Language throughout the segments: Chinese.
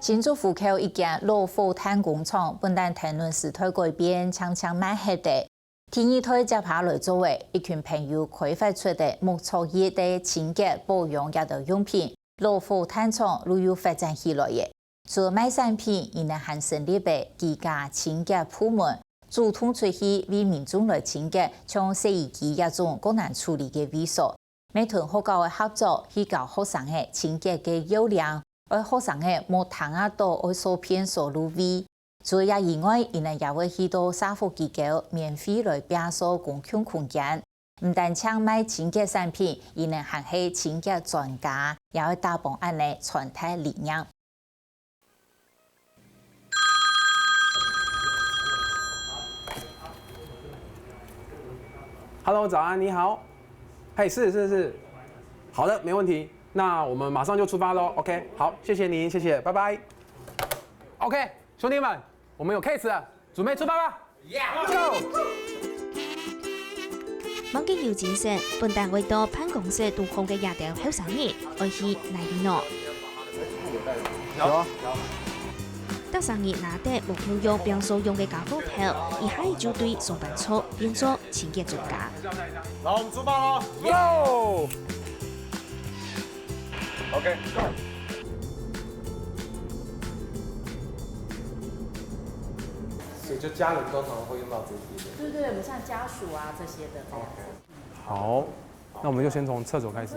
新竹户口一间老火炭工厂，本单谈论时代改变，常常蛮黑的。第二台接下来作为一群朋友开发出的木作业的清洁保养也的用品，老火炭厂如有发展起来的。做卖产品，亦能还成立的几家清洁部门，主动出去为民众来清洁，像洗衣机一种更难处理的卫生。每团学校的合作，去教学生的清洁的优良，而学生的莫糖啊多爱所片所入味。除了以外，亦能也会去到社福机构免费来表述公共空间。唔但抢卖清洁产品，亦能还系清洁专家，也会打帮案的传达理念。Hello， 早安，你好。嘿，是，好的，没问题。那我们马上就出发喽。OK， 好，谢谢您，谢谢，拜拜。OK， 兄弟们，我们有 case 了，准备出发吧。Go！ 望見有精神，本單位到辦公室都空嘅夜條後生日，愛去哪裡呢？有。到生日拿得目標用變數用嘅家伙頭，一下就對上班族變做清潔專家。好，我們出發咯 Go！ OK， Go。所以就家人通常会用到这些。对，我们像家属啊这些的。好，那我们就先从厕所开始。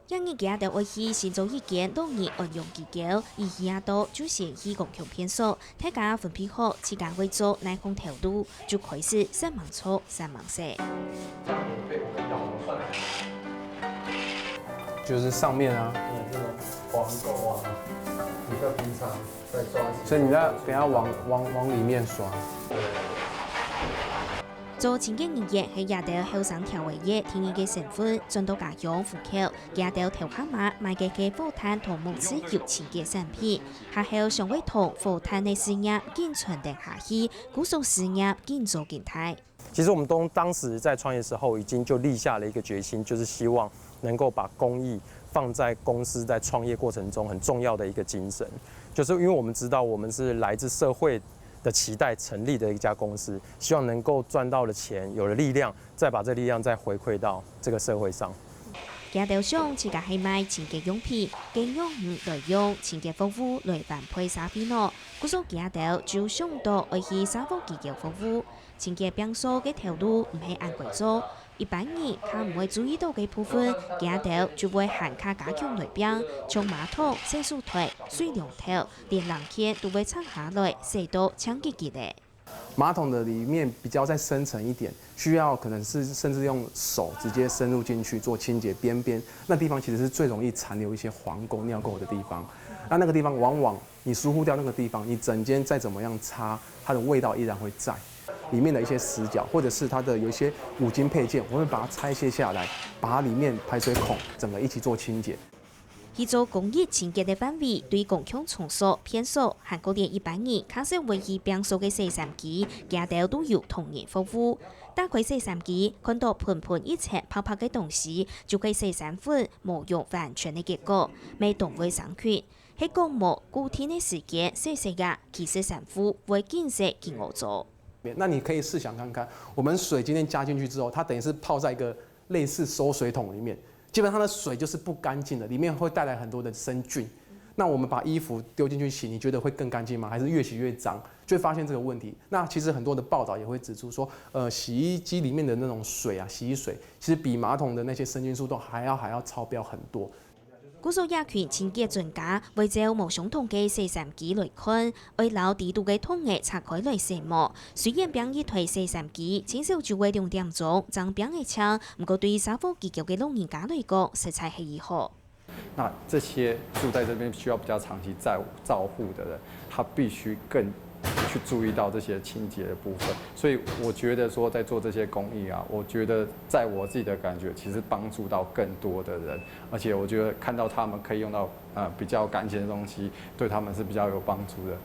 因日家的愛去先做一件當日運用技巧，而下到就是去共同編數，大家分配好自家會做哪項條度，就開始三盲錯三盲色。就是上面啊，这种黄垢啊，你在平常在刷洗，所以你要等下往里面刷。做清潔人員喺亞洲後生調味業天然嘅成分，進到家用戶口，亞洲頭殼碼賣嘅火炭同木質油清潔產品，下後尚未同火炭嘅事業建存定下去，鼓數事業建造建態。其實我們當時在創業時候已經就立下了一個決心，就是希望能夠把公益放在公司在創業過程中很重要的一個精神，就是因為我們知道我們是來自社會的期待成立的一家公司，希望能夠賺到了錢，有了力量，再把這力量再回饋到這個社會上。家頭上自家係賣清潔用品，經用來用清潔服務來分配社會咯。嗰種家頭就想到愛去社福機構服務，清潔變數嘅條路唔係按規做。一般人他唔會注意到嘅部分，家頭就會限卡加強來變，從馬桶、洗漱台、水龍頭，連冷氣都會拆下來，洗到清潔潔的。馬桶的裡面比較再深層一點，需要可能是甚至用手直接深入進去做清潔邊邊，那地方其實是最容易殘留一些黃垢、尿垢的地方。那個地方往往你疏忽掉那個地方，你整間再怎麼樣擦，它的味道依然會在。裡面的一些死角，或者是它的有一些五金配件，我們把它拆卸下來，把它裡面排水孔整個一起做清潔。去做公益清潔的範圍，對公共場所、片所，韓國連一般人開始維持變數嘅洗衫機，家頭都有同樣服務。打開洗衫機，看到盤盤一齊泡泡嘅東西，就可以洗衫粉冇用完全嘅結果，未動會生菌。喺講冇固定嘅時間洗嘅，其實衫褲會見色見我做。那你可以試想看看，我們水今天加進去之後，它等於是泡在一個類似收水桶裡面，基本上的水就是不乾淨的，裡面會帶來很多的生菌。那我們把衣服丟進去洗，你覺得會更乾淨嗎？還是越洗越髒？就會發現這個問題。那其實很多的報道也會指出說，洗衣機裡面的那種水啊，洗衣水其實比馬桶的那些生菌數都還要超標很多。古數亞群清潔專家為照無相同嘅洗衫機來看，為留地度嘅桶嘅拆開來洗膜。雖然餅一台洗衫機至少就會2點鐘將餅嘅槍，不過對社福機構嘅老人家來講，實在係易好。那這些住在這邊需要比較長期照護的人，他必須更去注意到這些清潔的部分，所以我覺得說在做這些公益啊，我覺得在我自己的感覺，其實幫助到更多的人，而且我覺得看到他們可以用到比較乾淨的東西，對他們是比較有幫助的。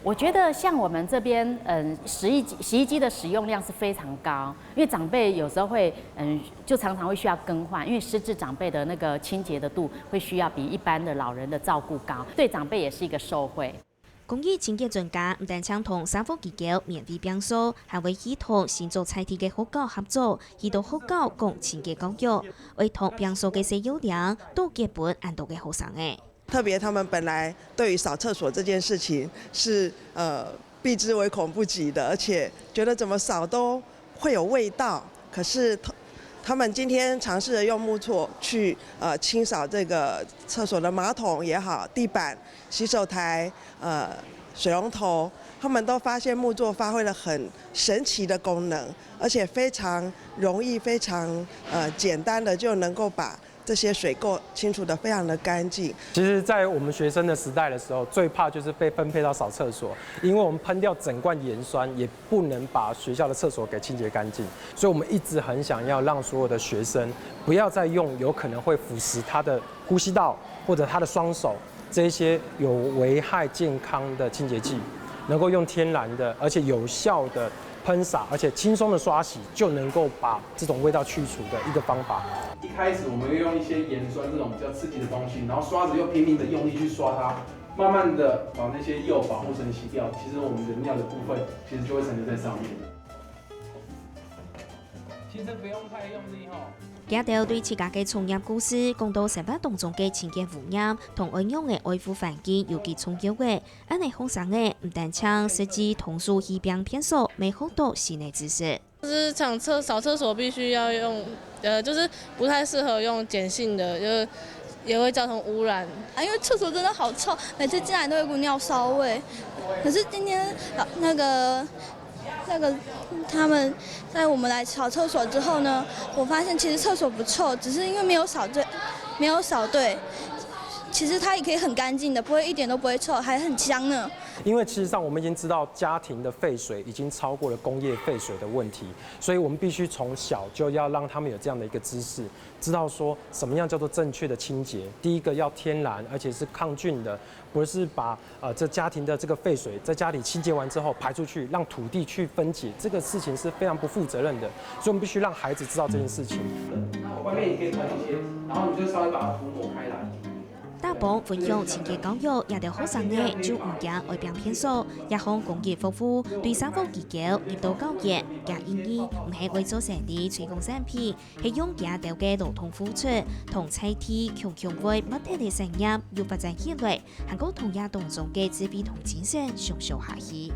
我覺得像我們這邊，洗衣機的使用量是非常高，因為長輩有時候會，就常常會需要更換，因為失智長輩的那個清潔的度會需要比一般的老人的照顧高，對長輩也是一個受惠。公益清洁專家唔但將同社福機構免費幫手，還會協同先做菜地嘅學校合作，協同學校講清潔教育，為同幫手嘅使用量都基本按到嘅學生嘅。特別他們本來對於掃廁所這件事情是避之唯恐不及的，而且覺得怎麼掃都會有味道。可是他們今天嘗試着用木錯去清掃這個廁所的馬桶也好、地板、洗手台、水龍頭，他們都發現木作發揮了很神奇的功能，而且非常容易、非常簡單的就能夠把這些水垢清除得非常的乾淨。其實，在我們學生的時代的時候，最怕就是被分配到掃廁所，因為我們噴掉整罐鹽酸，也不能把學校的廁所給清潔乾淨。所以，我們一直很想要讓所有的學生不要再用有可能會腐蝕他的呼吸道或者他的雙手這一些有危害健康的清潔劑，能夠用天然的而且有效的噴灑，而且輕鬆的刷洗，就能夠把這種味道去除的一個方法。一開始我們會用一些鹽酸這種比較刺激的東西，然後刷子又拼命的用力去刷它，慢慢的把那些釉保護層洗掉，其實我們的尿的部分其實就會殘留在上面。其實不用太用力哦。家條對自家嘅創業故事講到生活當中嘅清潔污染同愛用嘅愛護環境尤其重要嘅，安尼學生嘅唔但將實際同數醫病偏數，未學到新嘅知識。就是掃廁所必須要用，就是不太適合用鹼性的，就是也會造成污染。因為廁所真的好臭，每次進來都有股尿騷味。可是今天那個他們在我們來掃廁所之後呢，我發現其實廁所不臭，只是因為沒有掃對。其實它也可以很乾淨的，不會一點都不會臭，還很香呢。因為事實上我們已經知道家庭的廢水已經超過了工業廢水的問題，所以我們必須從小就要讓他們有這樣的一個知識，知道說什麼樣叫做正確的清潔。第一個要天然，而且是抗菌的，不是把這家庭的這個廢水在家裡清潔完之後排出去，讓土地去分解，這個事情是非常不負責任的。所以我們必須讓孩子知道這件事情。外面你可以噴一些，然後你就稍微把它塗抹開來。大幫分享清潔教育，也對學生嘅就唔驚愛病偏數，也向公益服務，對社福機構業道教育加意義，唔係為咗成啲推廣產品，係用家條嘅勞動付出同菜地強為物體嘅成業，要發展起來，韓國同亞當中嘅自卑同精神上下去。